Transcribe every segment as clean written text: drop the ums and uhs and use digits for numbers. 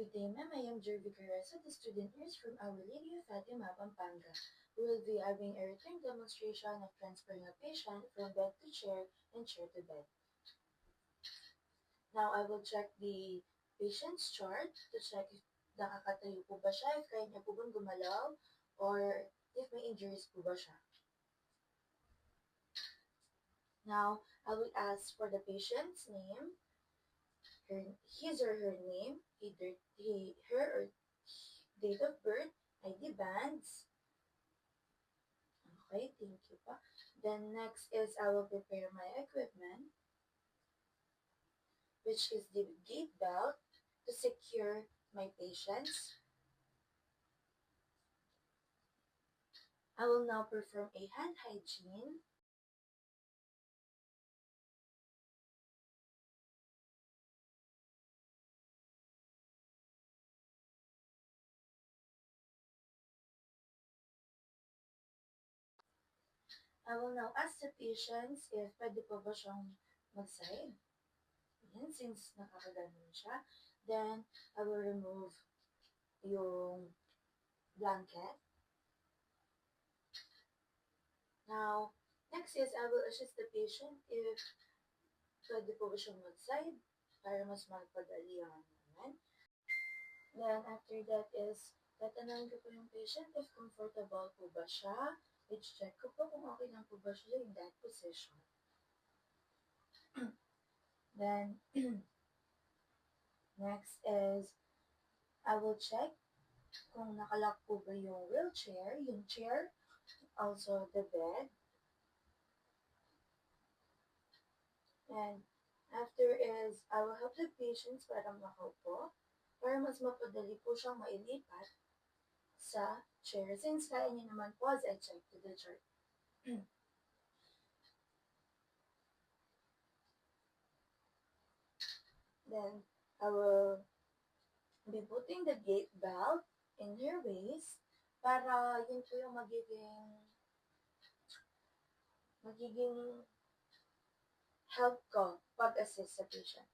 Good day, ma'am. I am Jervy Carresa, the student nurse from Our Lady of Fatima, Pampanga. We will be having a routine demonstration of transferring a patient from bed to chair and chair to bed. Now, I will check the patient's chart to check if nakakatayo po ba siya, if kaya niya po bang gumalaw, or if may injuries po ba siya. Now, I will ask for the patient's name, his or her name, either her or date of birth, ID bands. Okay, thank you pa. Then next is I will prepare my equipment, which is the gate belt to secure my patients. I will now perform a hand hygiene. I will now ask the patients if pwede pa ba siyang mag-side. Yan, since nakakaganon siya. Then, I will remove yung blanket. Now, next is I will assist the patient if pwede po ba siyang mag-side para mas magpadali ang ano naman. Then, after that is, tatanungin ko po yung patient if comfortable po ba siya. I-check ko po kung okay lang po ba siya in that position. Then, next is, I will check kung nakalock po ba yung wheelchair, yung chair, also the bed. And after is, I will help the patients para makaupo, para mas mapadali po siyang mailipat sa chair. Since kaya niya naman po as I check to the chart. Then, I will be putting the gate belt in her waist para yun po yung magiging help ko pag-assist sa patient.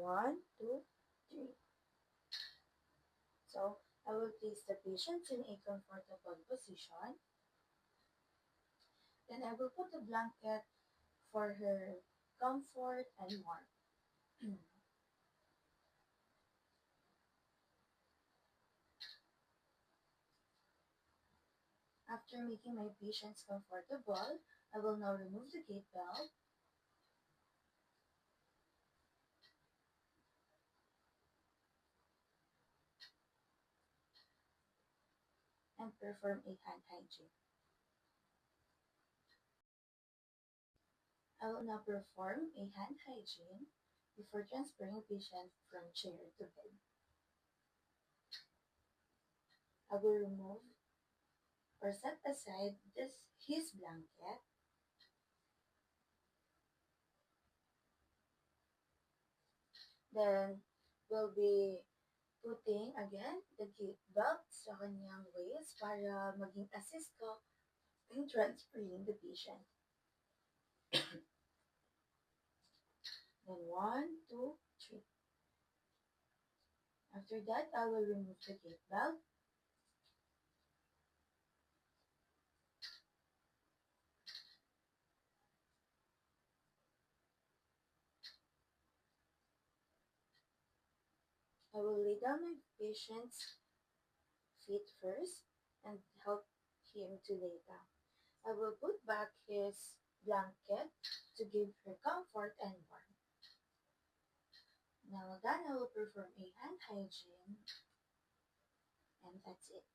One, two, three. So, I will place the patient in a comfortable position. Then I will put the blanket for her comfort and warmth. After making my patients comfortable, I will now remove the gate belt. And perform a hand hygiene. I will now perform a hand hygiene before transferring patient from chair to bed. I will remove or set aside his blanket. Then, we'll be putting again the gate belt sa kanyang waist para maging assist ko in transferring the patient. Then one, two, three. After that, I will remove the gate belt. I will lay down my patient's feet first and help him to lay down. I will put back his blanket to give her comfort and warmth. Now done, I will perform a hand hygiene, and that's it.